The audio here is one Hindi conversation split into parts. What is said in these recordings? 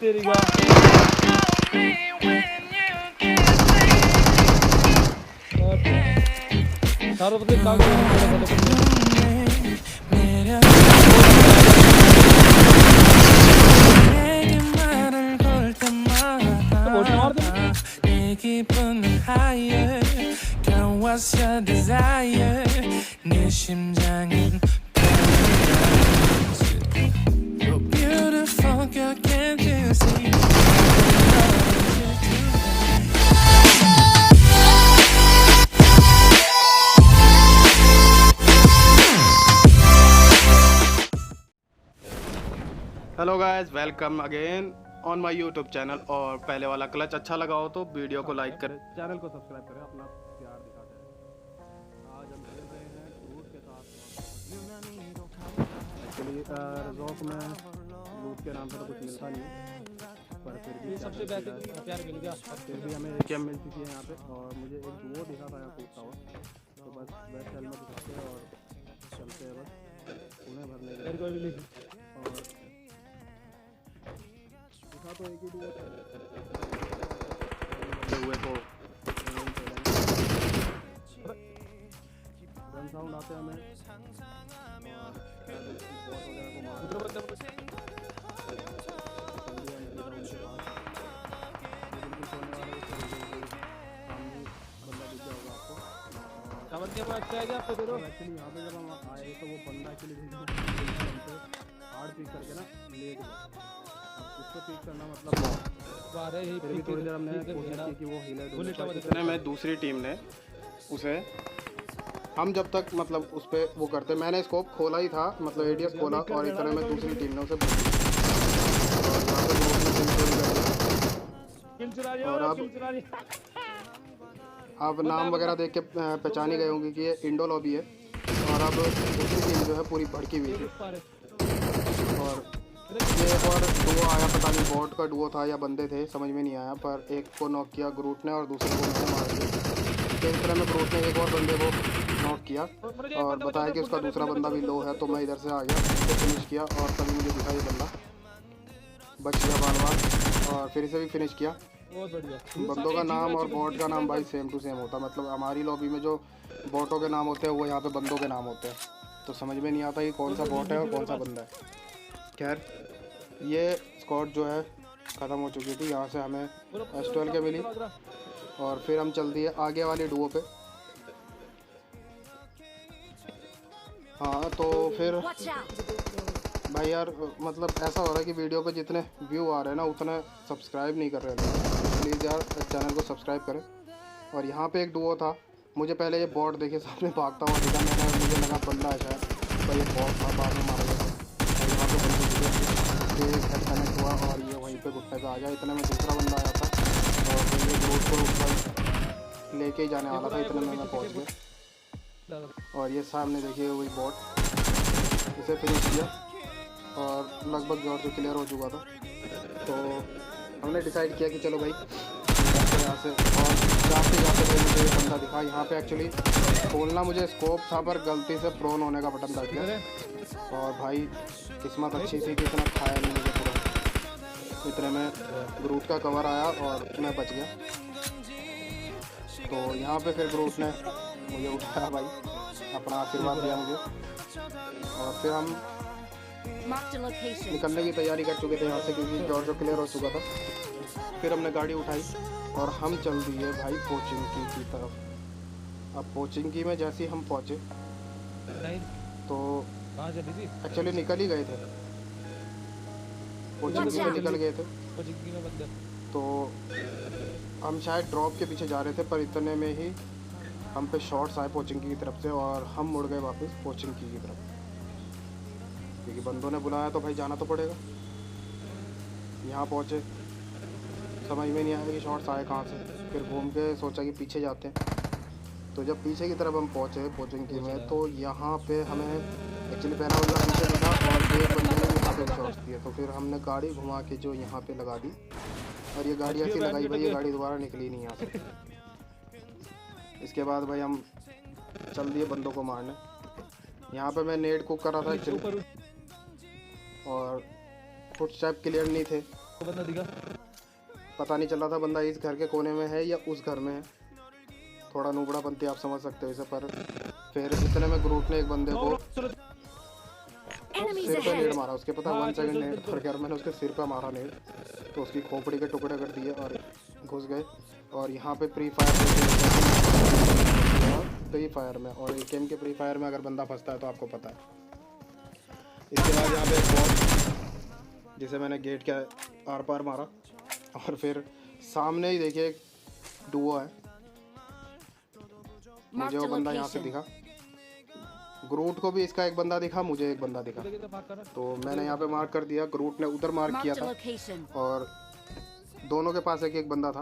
तेरी का सारों पता है कागज What's your desire? 내 심장은 You're beautiful, girl, can't you see? Hello guys, welcome again on my YouTube channel. और पहले वाला क्लच अच्छा लगा हो तो वीडियो को लाइक करें, चैनल को सब्सक्राइब करें, अपना प्यार दिखाते हैं। आज हम खेल रहे हैं लूट के साथ। एक्चुअली रिजॉर्ट में लूट के नाम से तो कुछ मिलता नहीं, पर फिर भी सबसे बेहतर प्यार मिल गया। फिर भी हमें एक गेम मिल चुकी है यहाँ पे। और मुझे एक डुओ दिखा था यहाँ कूदता हुआ, तो बस वेस्ट हेलमेट दिखाते हैं और चलते हैं बस उन्हें भरने के लिए। और तो एक ही हुए तो गन साउंड आते हैं हमें अच्छा है क्या आपको दे दो। एक्चुअली यहाँ पे जब हम आए तो वो बंदा एक्चुअली हार्ड पिक करके ना लेट गया। उसको पिक करना मतलब फिर भी थोड़ी देर हमने कोशिश की कि वो हीलर में दूसरी टीम ने उसे हम जब तक मतलब उस पर वो करते, मैंने स्कोप खोला ही था, मतलब एडीएस खोला और इस तरह में दूसरी टीम ने उसे और अब नाम वगैरह देख के पहचानी गए होंगे कि ये इंडो लॉबी है। और अब दूसरी टीम जो है पूरी भड़की हुई थी। और ये एक और डुओ आया, पता नहीं बॉट का डुओ था या बंदे थे, समझ में नहीं आया, पर एक को नॉक किया ग्रूट ने और दूसरे को मैंने मार दिया। तो इस तरह में ग्रूट ने एक और बंदे को नॉक किया और बताया कि उसका दूसरा बंदा भी लो है। तो मैं इधर से आ गया, उसको फिनिश किया और तभी मुझे दिखा ये बंदा बच गया बार बार और फिर इसे भी फिनिश किया। बंदों का नाम और बॉट का नाम भाई सेम टू सेम होता, मतलब हमारी लॉबी में जो बॉटों के नाम होते हैं वो यहाँ पे बंदों के नाम होते हैं, तो समझ में नहीं आता कि कौन सा बॉट है और कौन सा बंदा है। खैर ये स्क्वाड जो है ख़त्म हो चुकी थी, यहाँ से हमें S12 के मिली और फिर हम चल दिए आगे वाली डुओ पे। हाँ तो फिर भाई यार मतलब ऐसा हो रहा है कि वीडियो पे जितने व्यू आ रहे हैं ना उतने सब्सक्राइब नहीं कर रहे हैं। प्लीज़ यार चैनल को सब्सक्राइब करें। और यहाँ पे एक डुओ था, मुझे पहले ये बॉट देखे सामने भागता हुआ दिखा, मुझे लगा बंदा है शायद, तो ये बॉट था, बाद में मारा गया। और यहाँ पे बंदे हेड कनेक्ट हुआ और ये वहीं पे घुटने पे आ गया। इतने में दूसरा बंदा आया था और फिर ये ग्रुप को ऊपर लेके ही जाने वाला था, इतने में मैं पहुँच गया। और ये सामने देखिए वही बॉट, इसे फिनिश किया और लगभग जॉर्ज क्लियर हो चुका था। तो हमने डिसाइड किया कि चलो भाई यहाँ से, और जाते जाते भाई मुझे ये बंदा दिखा। यहाँ पे एक्चुअली खोलना मुझे स्कोप था पर गलती से प्रोन होने का बटन दब गया और भाई किस्मत अच्छी थी कि इतना खाया नहीं मुझे पूरा। इतने में ग्रूट का कवर आया और मैं बच गया। तो यहाँ पे फिर ग्रूट ने मुझे उठाया भाई, अपना आशीर्वाद दिया मुझे और फिर हम निकलने की तैयारी कर चुके थे यहाँ से क्योंकि जॉर्ज क्लियर हो चुका था। फिर हमने गाड़ी उठाई और हम चल दिए भाई पोचिंकी की तरफ। अब पोचिंकी में जैसे ही हम पहुँचे तो एक्चुअली निकल ही गए थे, पोचिंकी में निकल गए थे। तो हम शायद ड्रॉप के पीछे जा रहे थे पर इतने में ही हम पे शॉट्स आए पोचिंकी की तरफ से और हम मुड़ गए वापस पोचिंकी की तरफ, क्योंकि बंदों ने बुलाया तो भाई जाना तो पड़ेगा। यहाँ पहुँचे, समझ में नहीं आया कि शॉट्स आए कहाँ से, फिर घूम के सोचा कि पीछे जाते हैं। तो जब पीछे की तरफ हम पहुँचे पोचिंकी में तो यहाँ पे हमें एक्चुअली पहला बंदा पीछे दिखा और एक बंदे ने यहाँ पे शॉट्स दिए। तो फिर हमने गाड़ी घुमा के जो यहाँ पे लगा दी और ये गाड़ी ऐसी लगाई भाई, ये गाड़ी दोबारा निकली नहीं यहाँ से। इसके बाद भाई हम चल दिए बंदों को मारने। यहाँ पे मैं नेट कुक कर रहा था एक्चुअली और फुट स्टेप क्लियर नहीं थे बंदा दिखा। पता नहीं चल रहा था बंदा इस घर के कोने में है या उस घर में है। थोड़ा नूबड़ा बनती आप समझ सकते हो इसे। पर फिर इतने में ग्रूट ने एक बंदे को सिर पे नेड़ मारा। उसके पता 1 सेकंड नेड़ पर कर मैंने उसके सिर पे मारा नेड़, तो उसकी खोपड़ी के टुकड़े कर दिए और घुस गए। और यहाँ पे प्री फायर में और एकेएम के प्री फायर में अगर बंदा फंसता है तो आपको पता है। इसके बाद यहाँ पे एक बॉट जिसे मैंने गेट के आर पार मारा और फिर सामने ही देखिए एक डुओ है। मुझे वो बंदा यहाँ से दिखा, ग्रूट को भी इसका एक बंदा दिखा, मुझे एक बंदा दिखा, तो मैंने यहाँ पे मार्क कर दिया। ग्रूट ने उधर मार्क किया था और दोनों के पास एक बंदा था।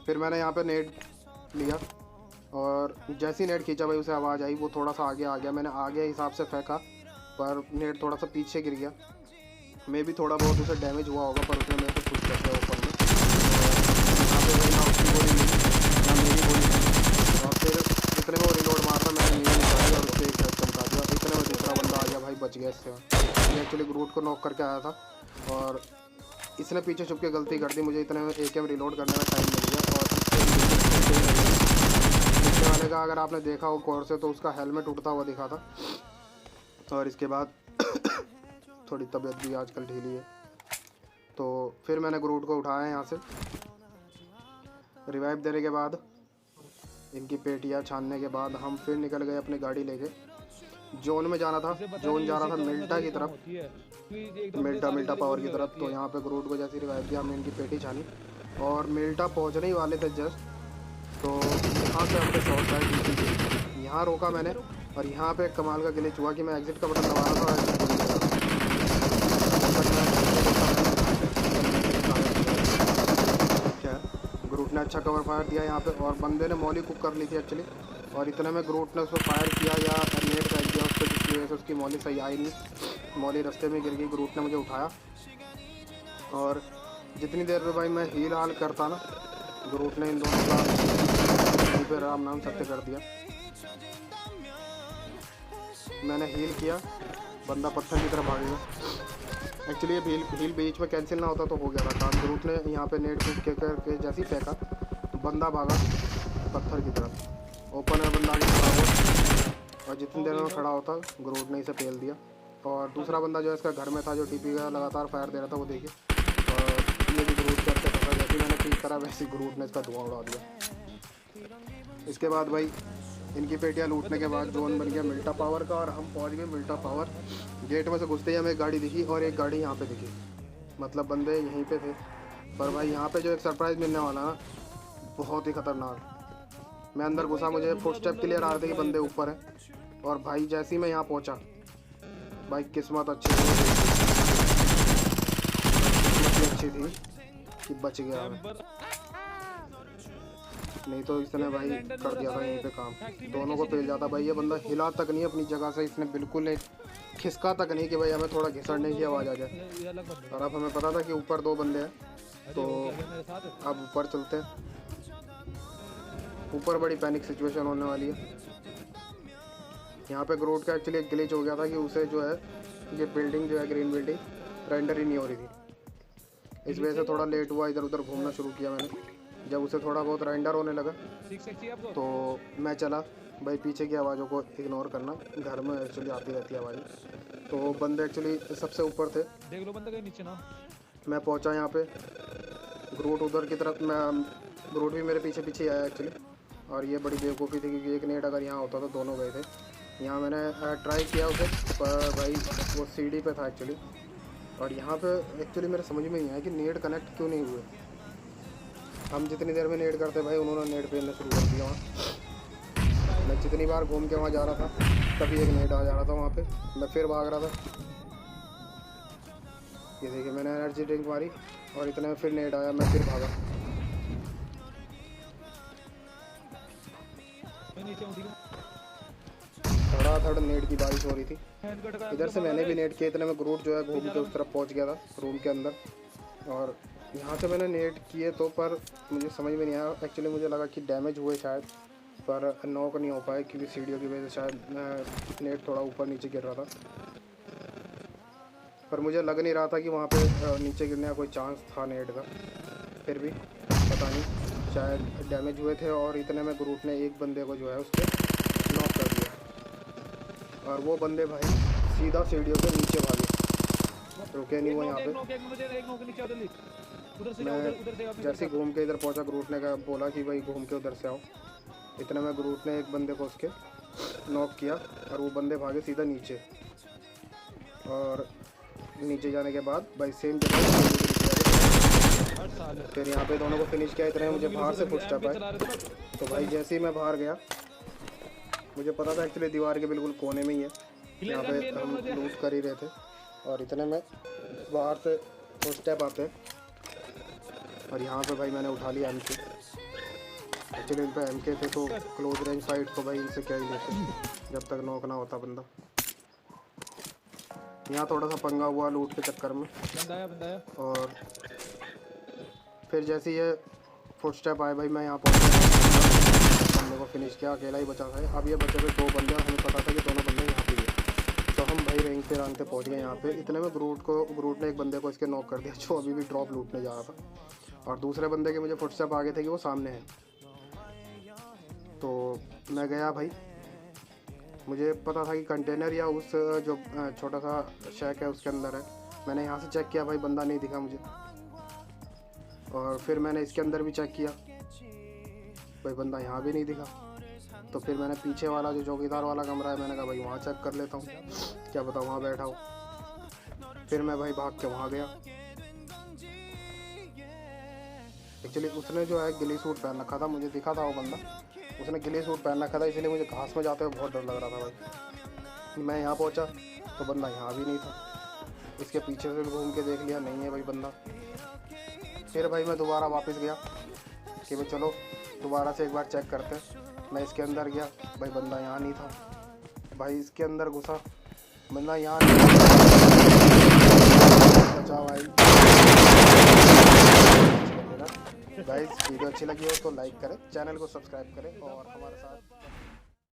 फिर मैंने यहाँ पे नेट लिया और जैसी नेट खींचा भाई उसे आवाज़ आई, वो थोड़ा सा आगे आ गया। मैंने आगे हिसाब से फेंका पर नेट थोड़ा सा पीछे गिर गया। मैं भी थोड़ा बहुत उसे डैमेज हुआ होगा पर उसने मेरे को कुछ कर दिया ऊपर में। यहाँ पे ना उसकी गोली मिली ना मेरी गोली मिली और फिर जितने में वो रिलोड मार रहा मैंने नीचे निकाली और उससे एक हेड चमका दिया। इतने में दूसरा बंदा आ गया भाई, बच गया इससे। ये एक्चुअली ग्रूट को नॉक करके आया था और इसने पीछे छुप के गलती कर दी। मुझे इतने में एकेएम रिलोड करने में टाइम मिल गया और इसके वाले का अगर आपने देखा हो कोर से तो उसका हेलमेट उड़ता हुआ दिखा था। और इसके बाद थोड़ी तबीयत भी आजकल ढीली है, तो फिर मैंने ग्रूट को उठाया यहाँ से। रिवाइव देने के बाद इनकी पेटियाँ छानने के बाद हम फिर निकल गए अपनी गाड़ी लेके। जोन में जाना था, जोन जा रहा था मिल्टा की तरफ, मिल्टा पावर की तरफ। तो यहाँ पे ग्रूट को जैसे रिवाइव किया हमने इनकी पेटी छानी और मिल्टा पहुँचने ही वाले थे जस्ट, तो यहाँ से हमने शॉर्ट साइड यहाँ रोका मैंने। और यहाँ पे एक कमाल का ग्लिच हुआ कि मैं एग्जिट का बटन दबा रहा था क्या ग्रूट ने अच्छा कवर फायर दिया यहाँ पे और बंदे ने मॉली कुक कर ली थी एक्चुअली। और इतने में ग्रूट ने उसको फायर किया या नेट फेंक दिया उसको, जिसकी वजह से उसकी मॉली सही आई नहीं, मॉली रास्ते में गिर गई। ग्रूट ने मुझे उठाया और जितनी देर में भाई मैं हील हाल करता ना, ग्रूट ने इन दोनों का यहीं पर राम नाम सत्य कर दिया। मैंने हील किया, बंदा पत्थर की तरफ भाग गया। एक्चुअली ये हील बीच में कैंसिल ना होता तो हो गया था काम। ग्रूट ने यहाँ पे नेट फूक के जैसे ही फेंका तो बंदा भागा पत्थर की तरफ। ओपन में बंदा आगे खड़ा हुआ और जितनी देर में खड़ा होता ग्रूट ने इसे पेल दिया। और दूसरा बंदा जो है इसका घर में था, जो टीपी का लगातार फायर दे रहा था, वो देखिए। और ये भी ग्रूट करके फंसा, जैसे मैंने ठीक करा वैसे ग्रूट ने इसका धुआं उड़ा दिया। इसके बाद भाई इनकी पेटियाँ लूटने के बाद जोन बन गया मिल्टा पावर का और हम पहुंच गए मिल्टा पावर। गेट में से घुसते ही हमें एक गाड़ी दिखी और एक गाड़ी यहाँ पे दिखी, मतलब बंदे यहीं पे थे। पर भाई यहाँ पे जो एक सरप्राइज़ मिलने वाला ना, बहुत ही ख़तरनाक। मैं अंदर घुसा, मुझे फुटस्टेप क्लियर आ रहे थे कि बंदे ऊपर हैं। और भाई जैसे ही मैं यहाँ पहुँचा भाई किस्मत अच्छी थी कि बच गया मैं, नहीं तो इसने भाई कर दिया था यहीं पे काम, दोनों को पेल जाता। भाई ये बंदा हिला तक नहीं अपनी जगह से, इसने बिल्कुल नहीं खिसका तक नहीं कि भाई हमें थोड़ा घिसड़ने की आवाज़ आ जाए। और अब हमें पता था कि ऊपर 2 बंदे हैं, तो अब ऊपर चलते हैं। ऊपर बड़ी पैनिक सिचुएशन होने वाली है। यहाँ पे ग्रूट का एक्चुअली एक ग्लिच हो गया था कि उसे जो है ये बिल्डिंग जो है ग्रीन बिल्डिंग रेंडर ही नहीं हो रही थी। इस वजह से थोड़ा लेट हुआ, इधर उधर घूमना शुरू किया मैंने। जब उसे थोड़ा बहुत रेंडर होने लगा तो मैं चला भाई पीछे की आवाज़ों को इग्नोर करना, घर में एक्चुअली आती रहती है आवाज़ें। तो बंदे एक्चुअली सबसे ऊपर थे, देख लो बंदा कहीं नीचे ना। मैं पहुंचा यहाँ पे, ग्रूट उधर की तरफ, मैं ग्रूट भी मेरे पीछे पीछे आया एक्चुअली। और ये बड़ी बेवकूफ़ी थी क्योंकि एक नेट अगर यहाँ होता तो दोनों गए थे। यहाँ मैंने ट्राई किया उसे, पर भाई वो सीढ़ी पे था एक्चुअली। और यहाँ पे एक्चुअली मेरे समझ में नहीं आया कि नेट कनेक्ट क्यों नहीं हुए। हम जितनी देर में नेट करते भाई उन्होंने नेट पेलना शुरू कर दिया वहाँ। मैं जितनी बार घूम के वहाँ जा रहा था तभी एक नेट आ जा रहा था वहाँ पे, मैं फिर भाग रहा था। ये देखिए मैंने एनर्जी ड्रिंक मारी और इतने में फिर नेट आया, मैं फिर भागा। धड़ाधड़ नेट की बारिश हो रही थी। इधर से मैंने भी नेट किया, इतने में ग्रूट जो है घूम के उस तरफ पहुँच गया था रूम के अंदर। और यहाँ से मैंने नेट किए तो पर मुझे समझ में नहीं आया। एक्चुअली मुझे लगा कि डैमेज हुए शायद, पर नॉक नहीं हो पाए क्योंकि सीढ़ियों की वजह से शायद नेट थोड़ा ऊपर नीचे गिर रहा था। पर मुझे लग नहीं रहा था कि वहाँ पे नीचे गिरने का कोई चांस था नेट का। फिर भी पता नहीं, शायद डैमेज हुए थे और इतने में ग्रुप ने एक बंदे को जो है उसके नॉक कर दिया और वो बंदे भाई सीधा सीढ़ियों के नीचे भागे, रुके नहीं वो यहाँ पे। मैं जैसे घूम के इधर पहुँचा, ग्रुप ने कहा बोला कि भाई घूम के उधर से आओ। इतने में ग्रुप ने एक बंदे को उसके नॉक किया और वो बंदे भागे सीधा नीचे। और नीचे जाने के बाद भाई सेम जगह फिर यहाँ पे दोनों को फिनिश किया। इतने मुझे बाहर से फुटस्टेप आए, तो भाई जैसे ही मैं बाहर गया, मुझे पता था एक्चुअली दीवार के बिल्कुल कोने में ही है, यहाँ पे हम लूट कर ही रहे थे। और इतने में बाहर से फुटस्टेप आते और यहाँ पे भाई मैंने उठा लिया MK। एक्चुअली इन पर MK थे तो क्लोज रेंज फाइट को भाई इनसे क्या ही लेते जब तक नॉक ना होता बंदा। यहाँ थोड़ा सा पंगा हुआ लूट के चक्कर में। और फिर जैसे ये फुटस्टेप आए भाई मैं यहाँ पहुँचा, बंदे को फिनिश किया, अकेला ही बचा था। अब ये बचे थे 2 बंदे और हमें पता था कि दोनों बंदे यहाँ पे हैं, तो हम भाई रेंग पे रंग पे पहुँच गए यहाँ पे। इतने में ग्रूट ने एक बंदे को इसके नॉक कर दिया जो अभी भी ड्रॉप लूटने जा रहा था। और दूसरे बंदे के मुझे फुटस्टेप आगे थे कि वो सामने है, तो मैं गया भाई। मुझे पता था कि कंटेनर या उस जो छोटा सा शैक है उसके अंदर है। मैंने यहाँ से चेक किया भाई, बंदा नहीं दिखा मुझे। और फिर मैंने इसके अंदर भी चेक किया भाई, बंदा यहाँ भी नहीं दिखा। तो फिर मैंने पीछे वाला जो चौकीदार वाला कमरा है, मैंने कहा भाई वहाँ चेक कर लेता हूँ, क्या पता वहाँ बैठा हो। फिर मैं भाई भाग के वहाँ गया। एक्चुअली उसने जो है गिली सूट पहन रखा था, मुझे दिखा था वो बंदा, उसने गिली सूट पहन रखा था, इसलिए मुझे घास में जाते हुए बहुत डर लग रहा था भाई। मैं यहाँ पहुँचा तो बंदा यहाँ भी नहीं था। इसके पीछे से घूम के देख लिया, नहीं है भाई बंदा। फिर भाई मैं दोबारा वापस गया कि भाई चलो दोबारा से एक बार चेक करते। मैं इसके अंदर गया भाई, बंदा यहाँ नहीं था। भाई इसके अंदर घुसा, बंदा यहाँ नहीं था। बचा भाई। गाइस वीडियो अच्छी लगी हो तो लाइक करें, चैनल को सब्सक्राइब करें और हमारे साथ